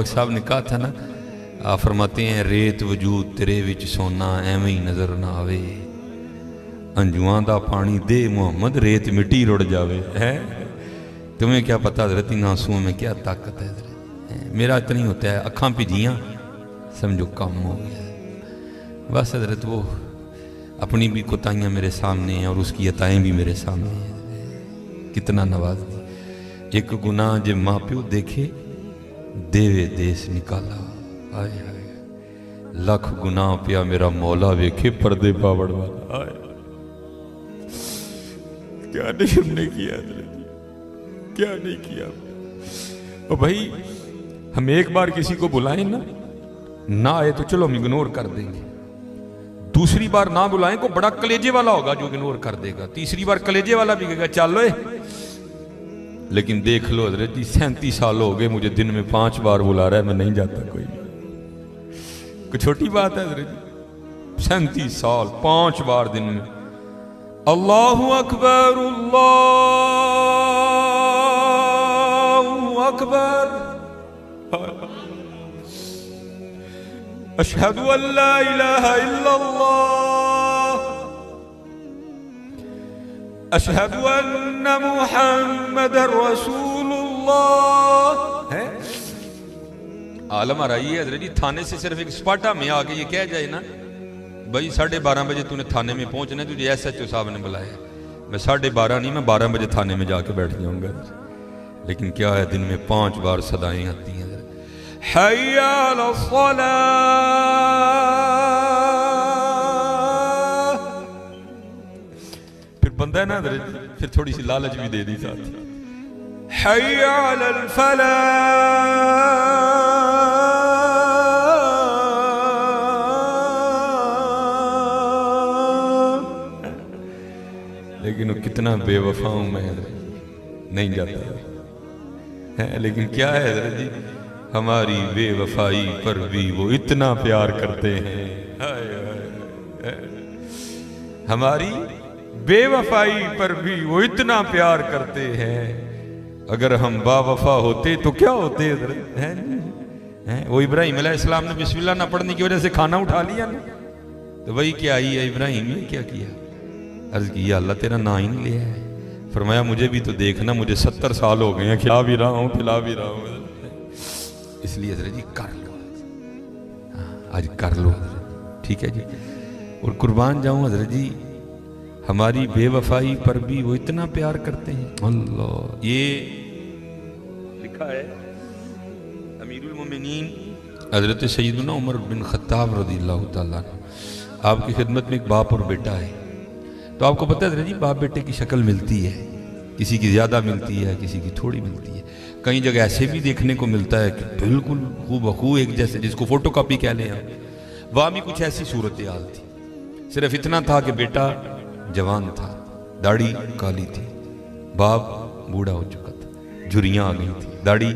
बख्श साहब ने कहा था ना, आप फरमाते हैं रेत वजूद तेरे विच सोना एवं ही नज़र ना आवे, अंजुआं दा पानी दे मुहम्मद रेत मिट्टी रुड़ जावे। है तुम्हें क्या पता हज़रत इन आंसुओं में क्या ताकत है हज़रत। मेरा इतना ही होता है, अखां पिजियाँ समझो कम हो गया बस हज़रत। वो अपनी भी कोताहियाँ मेरे सामने हैं और उसकी अताएँ भी मेरे सामने हैं। कितना नवाज दी। एक गुनाह जे माँ प्यो देखे देवे देश निकाला, आए हाय लख गुनाह पिया मेरा मौला वेखे पर्दे पावड़ वाला। आए क्या नहीं हमने किया, क्या नहीं किया। और भाई हम एक बार किसी को बुलाएं ना आए तो चलो हम इग्नोर कर देंगे, दूसरी बार ना बुलाएं को बड़ा कलेजे वाला होगा जो इग्नोर कर देगा, तीसरी बार कलेजे वाला भी कहेगा चलो। लेकिन देख लो हजरत जी 37 साल हो गए मुझे दिन में 5 बार बुला रहा है, मैं नहीं जाता। कोई छोटी बात है हजरत जी, 37 साल 5 बार दिन में। अल्लाहु अकबर अल्लाहु अकबर अशहदु अल्ला इलाहा इल्लल्लाह अशहदु अन्ना मुहम्मदर रसूलुल्लाह। है आलम आ रही है हजरत जी, थाने से सिर्फ एक स्पाटा में आके ये कह जाए ना भाई 12:30 बजे तूने थाने में पहुंचना है, तुझे SHO साहब ने बुलाया, मैं 12:30 नहीं मैं 12 बजे थाने में जाके बैठ जाऊंगा। लेकिन क्या है दिन में 5 बार सदाएं आती हैं, हय्या अला सलाह। फिर बंदा है ना फिर थोड़ी सी लालच भी दे दी साथ, हय्या अलल फलाह। लेकिन वो कितना बेवफा हूं मैं, नहीं जाता है। लेकिन क्या है हज़रत जी, हमारी बेवफाई पर भी वो इतना प्यार करते हैं। हमारी बेवफाई पर भी वो इतना प्यार करते हैं। अगर हम बावफा होते तो क्या होते हज़रत हैं? वो इब्राहिम अलैहिस्सलाम ने बिस्मिल्लाह ना पढ़ने की वजह से खाना उठा लिया ना, तो वही क्या आई है इब्राहिम ने क्या किया, अर्ज किया अल्लाह तेरा ना ही नहीं लिया है। फरमाया मुझे भी तो देखना, मुझे 70 साल हो गए हैं, खिला भी रहा हूँ पिला भी रहा हूँ। इसलिए हज़रत जी कर लो, आज कर लो ठीक है जी। और कुर्बान जाऊँ हज़रत जी, हमारी बेवफाई पर भी वो इतना प्यार करते हैं। अल्लाह, ये लिखा है अमीरुल मोमिनीन हज़रत सैयदना उमर बिन खत्ताब रज़ियल्लाहु ताला अन्हु, आपकी खिदमत में एक बाप और बेटा है। तो आपको पता है जी बाप बेटे की शक्ल मिलती है, किसी की ज़्यादा मिलती है किसी की थोड़ी मिलती है। कई जगह ऐसे भी देखने को मिलता है कि बिल्कुल हूबहू एक जैसे, जिसको फोटो कॉपी कह लें हम। वहाँ भी कुछ ऐसी सूरत हाल थी, सिर्फ इतना था कि बेटा जवान था, दाढ़ी काली थी, बाप बूढ़ा हो चुका था, झुर्रियाँ आ गई थी, दाढ़ी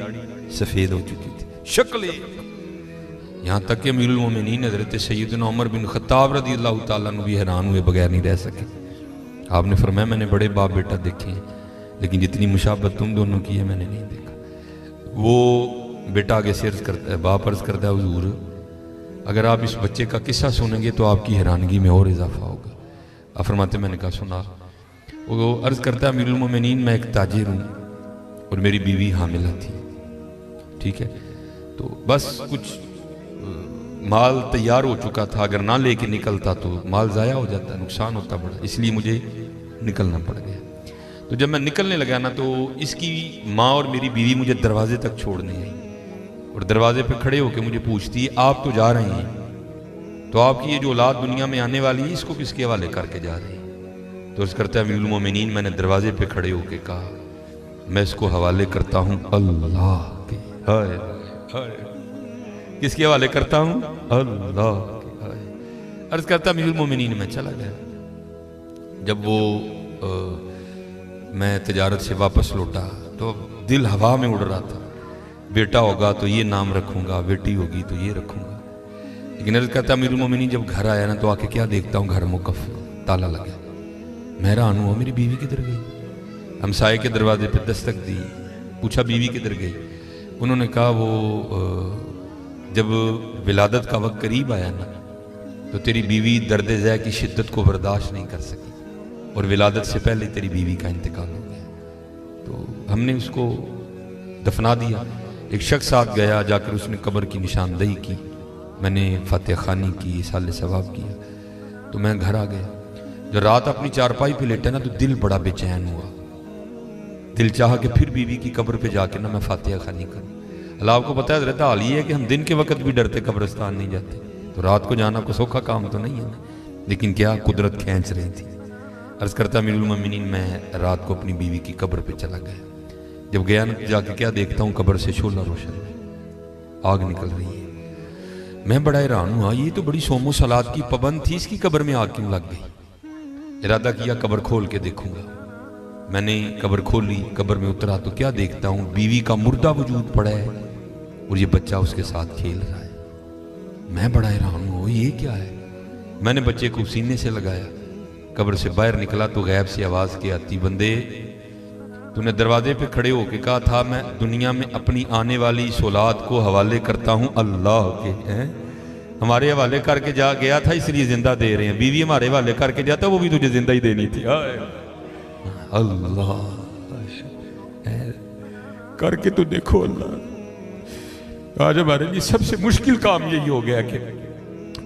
सफ़ेद हो चुकी थी, शक्ल यहाँ तक कि अमीरुल मोमिनीन हज़रत सैयदना उमर बिन खत्ताब रज़ियल्लाहु ताला अन्हु भी हैरान हुए, बगैर नहीं रह सके। आपने फरमाया मैंने बड़े बाप बेटा देखे हैं, लेकिन जितनी मुशाबत तुम दोनों की है मैंने नहीं देखा। वो बेटा आगे से अर्ज करता है, बाप अर्ज करता है हुजूर अगर आप इस बच्चे का किस्सा सुनेंगे तो आपकी हैरानगी में और इजाफा होगा। आप फरमाते मैंने कहा सुना। वो अर्ज करता है अमीरुल मोमिनीन मैं एक ताजिर हूँ और मेरी बीवी हामिला थी, ठीक है, तो बस कुछ माल तैयार हो चुका था, अगर ना लेके निकलता तो माल ज़ाया हो जाता, नुकसान होता बड़ा, इसलिए मुझे निकलना पड़ गया। तो जब मैं निकलने लगा ना तो इसकी माँ और मेरी बीवी मुझे दरवाजे तक छोड़ने आई और दरवाजे पे खड़े होकर मुझे पूछती है आप तो जा रहे हैं, तो आपकी ये जो औलाद दुनिया में आने वाली है इसको किसके हवाले करके जा रहे हैं? तो इस करता है अमीरुल मोमिनीन मैंने दरवाजे पे खड़े होकर कहा मैं इसको हवाले करता हूँ अल्लाह के। हाय हाय, किसके हवाले करता हूँ? अल्लाह के। अर्ज करता अमीरुल मोमिनीन मैं चला गया। जब वो मैं तिजारत से वापस लौटा तो दिल हवा में उड़ रहा था, बेटा होगा तो ये नाम रखूंगा, बेटी होगी तो ये रखूंगा। लेकिन अर्ज करता अमीरुल मोमिनीन जब घर आया ना तो आके क्या देखता हूँ घर मुकफ़्फ़ल, ताला लगा। मैं हैरान हुआ मेरी बीवी किधर गई? हमसाये के दरवाजे पे दस्तक दी, पूछा बीवी किधर गई? उन्होंने कहा वो जब विलादत का वक्त करीब आया ना तो तेरी बीवी दर्द ज़ै की शिद्दत को बर्दाश्त नहीं कर सकी और विलादत से पहले तेरी बीवी का इंतकाल हो गया। तो हमने उसको दफना दिया। एक शख्स साथ गया, जाकर उसने कब्र की निशानदही की, मैंने फातिहा खानी की, साले सवाब किया। तो मैं घर आ गया। जब रात अपनी चारपाई पे लेटा ना तो दिल बड़ा बेचैन हुआ। दिल चाहा कि फिर बीवी की कब्र पे जाके ना मैं फातिहा खानी करूँ। अल्लाह आपको पता है हाल ये है कि हम दिन के वक्त भी डरते कब्रिस्तान नहीं जाते, तो रात को जाना कोई सौखा काम तो नहीं है ना, लेकिन क्या कुदरत खींच रही थी। अर्ज करता अमीरुल मोमिनीन मैं रात को अपनी बीवी की कब्र पे चला गया। जब गया ना जाके क्या देखता हूँ, कब्र से शोला रोशन है, आग निकल रही है। मैं बड़ा हैरान हुआ, ये तो बड़ी सोमो सलाद की पाबंद थी, इसकी कब्र में आग क्यों लग गई। इरादा किया कब्र खोल के देखूंगा। मैंने कब्र खोली, कब्र में उतरा तो क्या देखता हूँ, बीवी का मुर्दा वजूद पड़ा है और ये बच्चा उसके साथ खेल रहा है। मैं बड़ा हैरान हूँ, ये क्या है। मैंने बच्चे को सीने से लगाया, कब्र से बाहर निकला तो गैब से आवाज़ की आती, बंदे तूने दरवाजे पे खड़े होके कहा था मैं दुनिया में अपनी आने वाली सौलाद को हवाले करता हूँ अल्लाह के, हैं हमारे हवाले करके जा गया था इसलिए जिंदा दे रहे हैं। बीवी हमारे हवाले करके जाता वो भी तुझे जिंदा ही देनी थी। अल्लाह करके तो देखो अल्लाह। आज हमारे लिए सबसे मुश्किल काम यही हो गया कि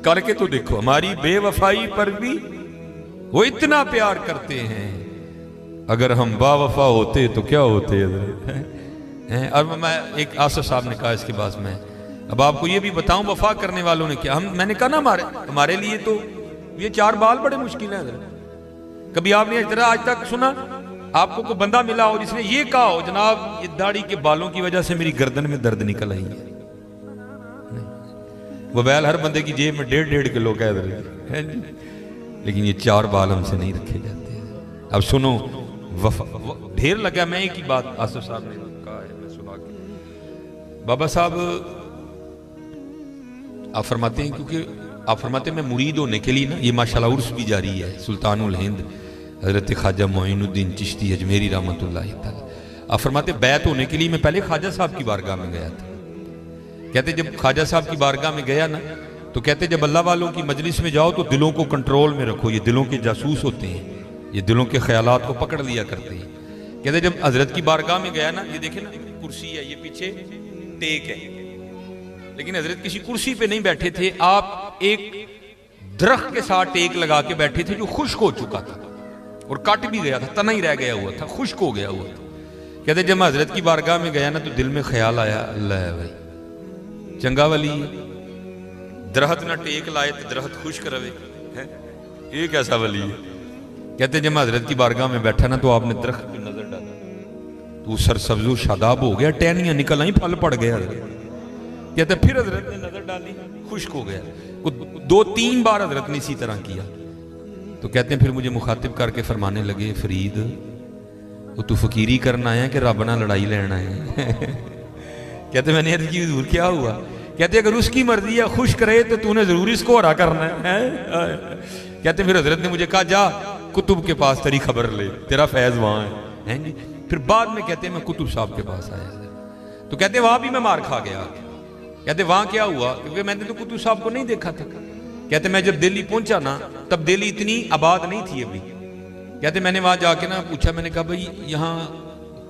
करके तो देखो। हमारी बेवफाई पर भी वो इतना प्यार करते हैं, अगर हम बावफा होते तो क्या होते हैं। और मैं एक आसिफ साहब ने कहा इसके बाद में अब आपको ये भी बताऊं वफा करने वालों ने क्या, हम मैंने कहा ना हमारे लिए तो ये 4 बाल बड़े मुश्किल है। कभी आपने इस तरह आज तक सुना आपको कोई बंदा मिला हो जिसने ये कहा हो जनाब ये दाढ़ी के बालों की वजह से मेरी गर्दन में दर्द निकल आई है। वो बैल हर बंदे की जेब में 1.5 किलो कह रहे हैं, लेकिन ये 4 बाल हमसे नहीं रखे जाते। अब सुनो ढेर लगा। मैं एक ही बात आसिफ साहब ने कहा है, मैं सुना के बाबा साहब आप फरमाते हैं, क्योंकि आप फरमाते हैं मैं मुरीद होने के लिए ना ये माशाल्लाह उर्स भी जारी है। सुल्तानुल हिंद हजरत ख्वाजा मोइनुद्दीन चिश्ती अजमेरी रहमतुल्लाह तआला आप फरमाते बैत होने के लिए मैं पहले ख्वाजा साहब की बारगाह में गया था। कहते जब ख्वाजा साहब की बारगाह में गया ना तो कहते जब अल्लाह वालों की मजलिस में जाओ तो दिलों को कंट्रोल में रखो, ये दिलों के जासूस होते हैं, ये दिलों के ख्यालात को पकड़ लिया करते हैं। कहते जब हजरत की बारगाह में गया ना, ये देखे ना कुर्सी है, ये पीछे टेक है, लेकिन हजरत किसी कुर्सी पे नहीं बैठे थे, आप एक दरख्त के साथ टेक लगा के बैठे थे जो खुश्क हो चुका था और कट भी गया था, तना ही रह गया हुआ था, खुश्क हो गया हुआ था। कहते जब हजरत की बारगाह में गया ना तो दिल में ख्याल आया अल्लाह भाई चंगा वली दरख्त ना टेक लाए तो दरख्त खुश्क रवे, ये कैसा वली है। कहते जब हजरत की बारगाह में बैठा ना तो आपने दरख्त पे नजर डाला तो सरसब्ज़ो शादाब हो गया, टहनियां निकल आई, फल पड़ गया। कहते फिर हजरत ने नजर डाली, खुश्क हो गया। 2-3 बार हजरत ने इसी तरह किया। तो कहते हैं फिर मुझे मुखातिब करके फरमाने लगे फरीद वो तू फकीरी करना है कि रब ना लड़ाई लेना है। कहते मैंने अर्ज़ की हुज़ूर क्या हुआ। कहते अगर उसकी मर्जी है खुश करे तो तूने जरूर इसको हरा करना है। कहते फिर हजरत ने मुझे कहा जा कुतुब के पास तेरी खबर ले, तेरा फैज वहां है जी। फिर बाद में कहते मैं कुतुब साहब के पास आया तो कहते वहां भी मैं मार खा गया। कहते वहां क्या हुआ, क्योंकि मैंने तो कुतुब साहब को नहीं देखा था। कहते मैं जब दिल्ली पहुंचा ना तब दिल्ली इतनी आबाद नहीं थी अभी। कहते मैंने वहां जाके ना पूछा, मैंने कहा भाई यहाँ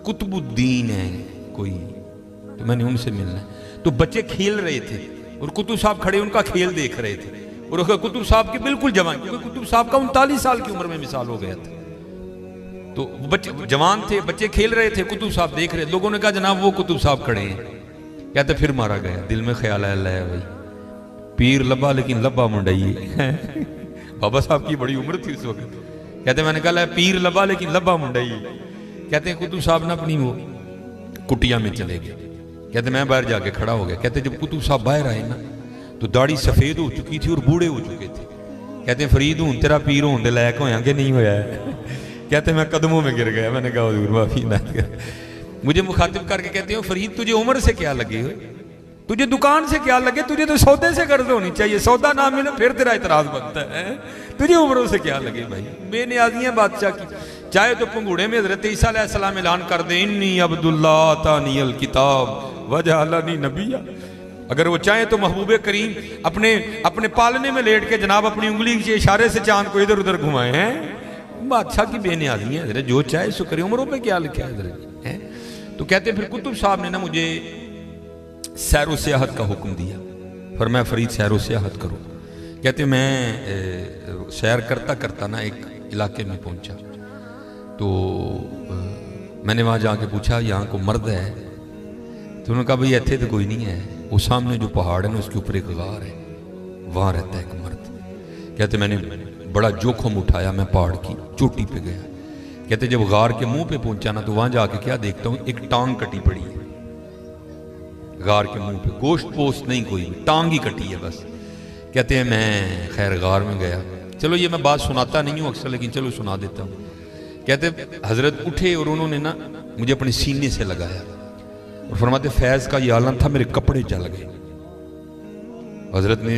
कुतुबुद्दीन है कोई, तो मैंने उनसे मिलना है। तो बच्चे खेल रहे थे और कुतुब साहब खड़े उनका खेल देख रहे थे और कुतुब साहब के बिल्कुल जवान, क्योंकि कुतुब साहब का 39 साल की उम्र में मिसाल हो गया था। तो बच्चे जवान थे, बच्चे खेल रहे थे, कुतुब साहब देख रहे। लोगों ने कहा जनाब वो कुतुब साहब खड़े हैं। कहते फिर मारा गया। दिल में ख्याल आया अल्लाह भाई पीर लब्बा लेकिन लब्बा मुंडई। बाबा साहब की बड़ी उम्र थी उस वक्त। कहते मैंने कहा पीर लब्बा लेकिन लब्बा मुंडई। कहते कुतुब साहब ना अपनी वो कुटिया में चले गए। कहते मैं बाहर जाके खड़ा हो गया। कहते जब कुतुब साहब बाहर आए ना तो दाढ़ी सफेद हो चुकी थी और बूढ़े हो चुके थे। कहते फरीद हूं तेरा पीर होने दे लायक होया कि नहीं होया है। कहते मैं कदमों में गिर गया। मैंने कहा हुजूर माफी ना कर। मुझे मुखातिब करके कहते हो फरीद तुझे उम्र से क्या लगे हो, तुझे दुकान से क्या लगे, तुझे तो सौदे से कर्ज होनी चाहिए, सौदा ना मिले फिर तेरा इतराज बनता है। तुझे उम्रों से क्या लगे भाई, बेनियाजियां बादशाह की। चाहे तो पंगूड़े में हजरत ईसा अलैहिस्सलाम ऐलान कर दे इन्नी अब्दुल्लाह तानियल किताब वजअलनी नबिया। अगर वो चाहे तो महबूब करीम अपने अपने पालने में लेट के जनाब अपनी उंगली के इशारे से चांद को इधर उधर घुमाए हैं। बादशाह की बेनियाजी है, जो चाहे सो करे, उम्रों पे क्या लिखा है इधर। तो कहते फिर कुतुब साहब ने ना मुझे सैरो सियाहत का हुक्म दिया, फरमाया फरीद सैरो सियाहत करो। कहते मैं सैर करता करता ना एक इलाके में पहुंचा, तो मैंने वहाँ जाके पूछा यहाँ को मर्द है? तो उन्होंने कहा भाई इतने तो कोई नहीं है, वो सामने जो पहाड़ है ना उसके ऊपर एक गार है, वहाँ रहता है एक मर्द। कहते मैंने बड़ा जोखम उठाया, मैं पहाड़ की चोटी पे गया। कहते जब गार के मुंह पे पहुंचा ना तो वहाँ जाके क्या देखता हूँ, एक टांग कटी पड़ी है गार के मुंह पे, गोश्त पोस्ट नहीं कोई, टांग ही कटी है बस। कहते हैं मैं खैर गार में गया, चलो ये मैं बात सुनाता नहीं हूँ अक्सर, लेकिन चलो सुना देता हूँ। कहते हजरत उठे और उन्होंने ना मुझे अपने सीने से लगाया और फरमाते फैज का ये आलम था, मेरे कपड़े जल गए। हजरत ने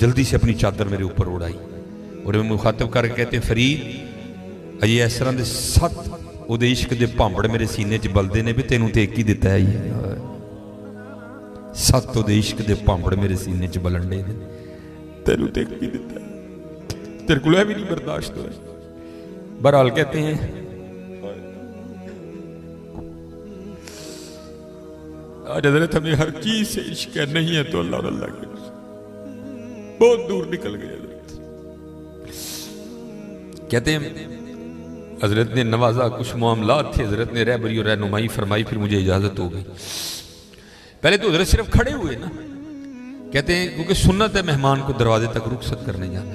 जल्दी से अपनी चादर मेरे ऊपर उड़ाई और मुखातब करके कहते फरीद अजे इस तरह के 7 उहदे इश्क दे भांबड़ मेरे सीने च बलदे ने भी तेनों तो एक ही दिता है, 7 उहदे इश्क दे भांबड़ मेरे सीने च बलन डे ने, तेनों तो एक ही दिता है, तेरे को भी नहीं बर्दाश्त हो। बहरहाल कहते हैं आज हजरत हमें हर चीज से इश्क नहीं है तो अल्लाह और अल्लाह के बहुत दूर निकल गए। कहते हैं हजरत ने नवाजा, कुछ मामलात थे, हजरत ने रहबरी और रहनुमाई फरमाई, फिर मुझे इजाजत हो गई। पहले तो हजरत सिर्फ खड़े हुए ना, कहते हैं क्योंकि सुन्नत है मेहमान को दरवाजे तक रुखसत करने जाना।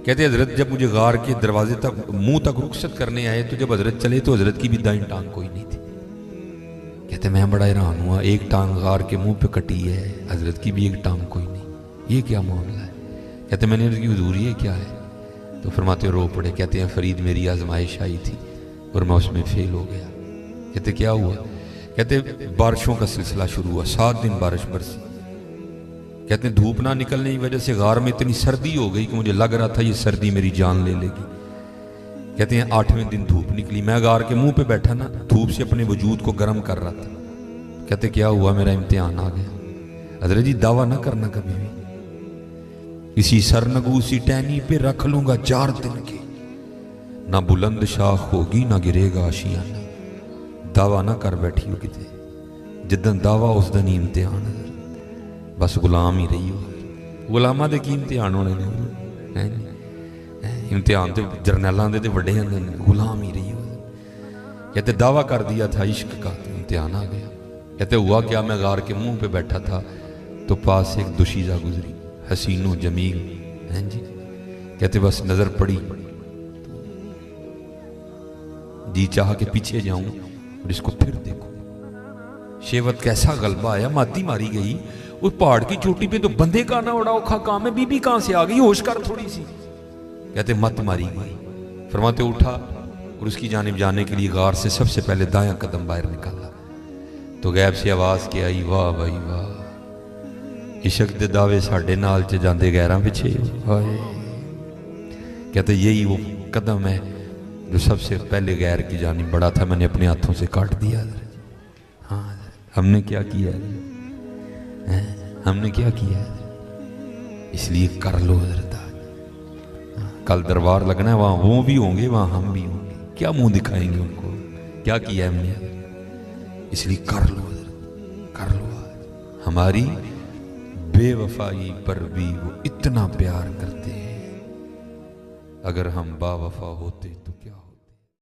कहते हजरत जब मुझे गार के दरवाजे तक मुंह तक रुखसत करने आए तो जब हजरत चले तो हजरत की भी दाईं टांग कोई नहीं थी। कहते मैं बड़ा हैरान हुआ, एक टांग गार के मुंह पे कटी है, हजरत की भी एक टांग कोई नहीं, ये क्या मामला है? कहते मैंने उसकी हुजूरी है क्या है? तो फरमाते रो पड़े। कहते हैं फरीद मेरी आजमाइश आई थी और मैं उसमें फेल हो गया। कहते क्या हुआ? कहते बारिशों का सिलसिला शुरू हुआ, 7 दिन बारिश बरसी। कहते हैं धूप ना निकलने की वजह से गार में इतनी सर्दी हो गई कि मुझे लग रहा था ये सर्दी मेरी जान ले लेगी। कहते हैं 8वें दिन धूप निकली, मैं गार के मुंह पे बैठा ना, धूप से अपने वजूद को गर्म कर रहा था। कहते क्या हुआ? मेरा इम्तिहान आ गया। हजरत जी दावा ना करना कभी भी, इसी सरनगू सी टहनी पे रख लूंगा 4 दिन के, ना बुलंद शाख होगी ना गिरेगा आशियाना। दावा ना कर बैठी हो किते, जिदन दावा उस दिन ही इम्तिहान। बस गुलाम ही रही हो, गुलामा दे की इम्तिहान होने ने, इम्तिहान तो जरनैलों के बड़े होंगे, गुलाम ही रही हो। कहते दावा कर दिया था इश्क का तो इम्तिहान आ गया। कहते हुआ क्या, मैं गार के मुंह पे बैठा था तो पास एक दुशीजा गुजरी, हसीनो जमील हैं जी। कहते बस नजर पड़ी, जी चाह के पीछे जाऊं और इसको फिर देखो। शेवत कैसा गलबा आया, माती मारी गई। उस पहाड़ की चोटी पे तो बंदे का ना बड़ा औखा काम है, बीबी कहां से आ गई, होश कर थोड़ी सी। कहते मत मारी गई। फरमाते उठा और उसकी जानिब जाने के लिए गार से सबसे पहले दायां कदम बाहर निकाला तो गैब से आवाज क्या आई, वाह भाई वाह, इश्क दे दावे साडे नाल च जांदे गैरां पिछे। हाय कहते यही वो कदम है जो सबसे पहले गैर की जानिब बढ़ा था, मैंने अपने हाथों से काट दिया। हाँ हमने क्या किया है, हमने क्या किया है? इसलिए कर लो हजरत, कल दरबार लगना है, वहां वो भी होंगे, वहां हम भी होंगे, क्या मुंह दिखाएंगे उनको, क्या किया हमने? इसलिए कर लो हजरत, कर लो। हमारी बेवफाई पर भी वो इतना प्यार करते हैं, अगर हम बावफा होते तो क्या